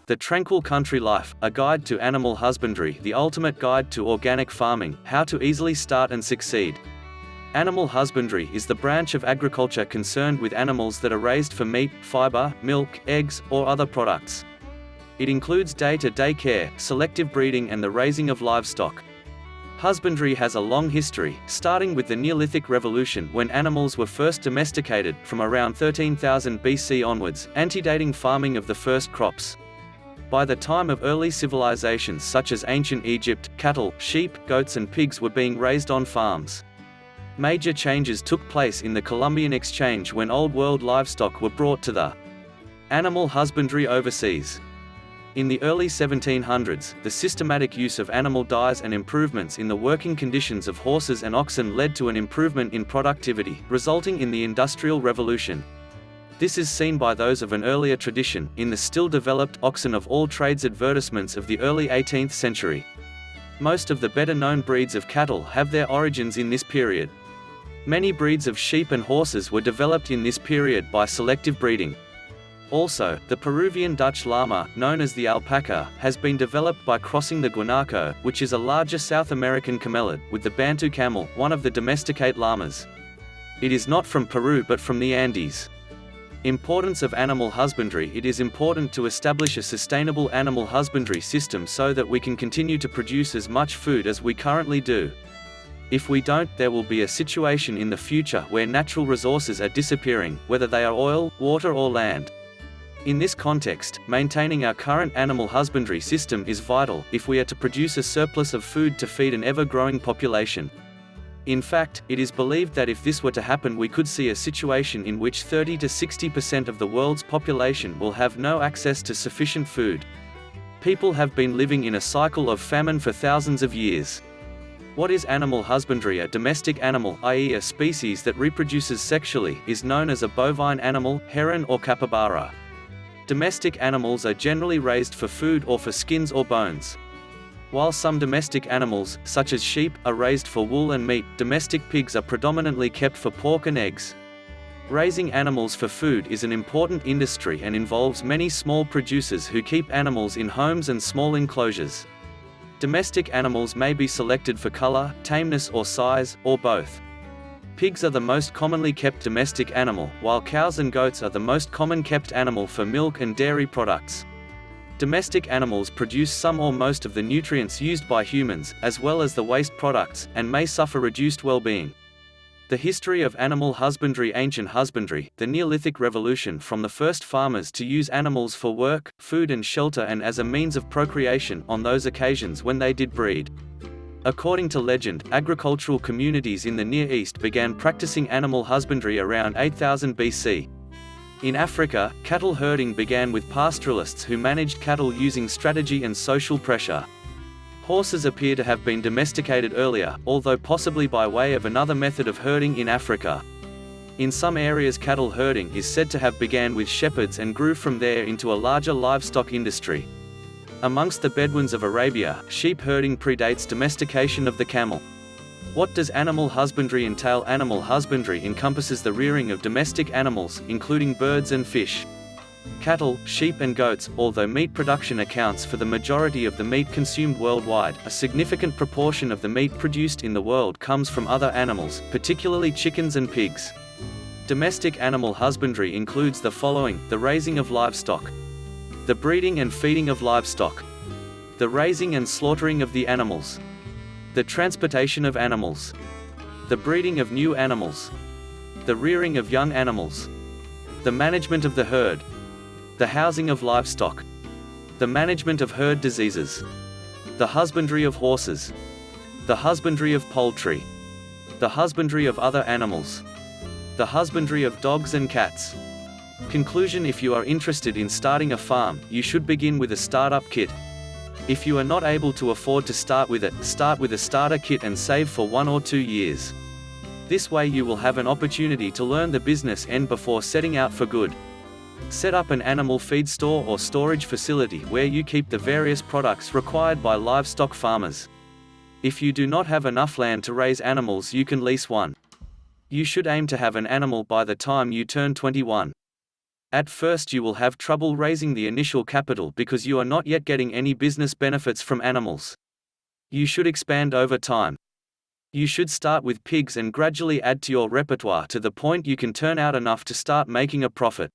The Tranquil Country Life, a guide to animal husbandry, the ultimate guide to organic farming, how to easily start and succeed. Animal husbandry is the branch of agriculture concerned with animals that are raised for meat, fiber, milk, eggs, or other products. It includes day-to-day care, selective breeding and the raising of livestock. Husbandry has a long history, starting with the Neolithic Revolution when animals were first domesticated, from around 13,000 BC onwards, antedating farming of the first crops. By the time of early civilizations such as ancient Egypt, cattle, sheep, goats and pigs were being raised on farms. Major changes took place in the Columbian Exchange when Old World livestock were brought to the animal husbandry overseas. In the early 1700s, the systematic use of animal dyes and improvements in the working conditions of horses and oxen led to an improvement in productivity, resulting in the Industrial Revolution. This is seen by those of an earlier tradition, in the still-developed oxen of all trades advertisements of the early 18th century. Most of the better-known breeds of cattle have their origins in this period. Many breeds of sheep and horses were developed in this period by selective breeding. Also, the Peruvian Dutch llama, known as the alpaca, has been developed by crossing the guanaco, which is a larger South American camelid, with the Bantu camel, one of the domesticate llamas. It is not from Peru but from the Andes. Importance of animal husbandry. It is important to establish a sustainable animal husbandry system so that we can continue to produce as much food as we currently do. If we don't, there will be a situation in the future where natural resources are disappearing, whether they are oil, water or land. In this context, maintaining our current animal husbandry system is vital if we are to produce a surplus of food to feed an ever-growing population. In fact, it is believed that if this were to happen, we could see a situation in which 30 to 60% of the world's population will have no access to sufficient food. People have been living in a cycle of famine for thousands of years. What is animal husbandry? A domestic animal, i.e. a species that reproduces sexually, is known as a bovine animal, heron or capybara. Domestic animals are generally raised for food or for skins or bones. While some domestic animals, such as sheep, are raised for wool and meat, domestic pigs are predominantly kept for pork and eggs. Raising animals for food is an important industry and involves many small producers who keep animals in homes and small enclosures. Domestic animals may be selected for color, tameness or size, or both. Pigs are the most commonly kept domestic animal, while cows and goats are the most common kept animal for milk and dairy products. Domestic animals produce some or most of the nutrients used by humans, as well as the waste products, and may suffer reduced well-being. The history of animal husbandry. Ancient husbandry, the Neolithic Revolution, from the first farmers to use animals for work, food and shelter and as a means of procreation on those occasions when they did breed. According to legend, agricultural communities in the Near East began practicing animal husbandry around 8000 BC. In Africa, cattle herding began with pastoralists who managed cattle using strategy and social pressure. Horses appear to have been domesticated earlier, although possibly by way of another method of herding in Africa. In some areas, cattle herding is said to have began with shepherds and grew from there into a larger livestock industry. Amongst the Bedouins of Arabia, sheep herding predates domestication of the camel. What does animal husbandry entail? Animal husbandry encompasses the rearing of domestic animals, including birds and fish. Cattle, sheep and goats. Although meat production accounts for the majority of the meat consumed worldwide, a significant proportion of the meat produced in the world comes from other animals, particularly chickens and pigs. Domestic animal husbandry includes the following: the raising of livestock, the breeding and feeding of livestock, the raising and slaughtering of the animals, the transportation of animals, the breeding of new animals, the rearing of young animals, the management of the herd, the housing of livestock, the management of herd diseases, the husbandry of horses, the husbandry of poultry, the husbandry of other animals, the husbandry of dogs and cats. Conclusion: if you are interested in starting a farm, you should begin with a startup kit. If you are not able to afford to start with it, start with a starter kit and save for 1 or 2 years. This way you will have an opportunity to learn the business end before setting out for good. Set up an animal feed store or storage facility where you keep the various products required by livestock farmers. If you do not have enough land to raise animals, you can lease one. You should aim to have an animal by the time you turn 21. At first you will have trouble raising the initial capital because you are not yet getting any business benefits from animals. You should expand over time. You should start with pigs and gradually add to your repertoire to the point you can turn out enough to start making a profit.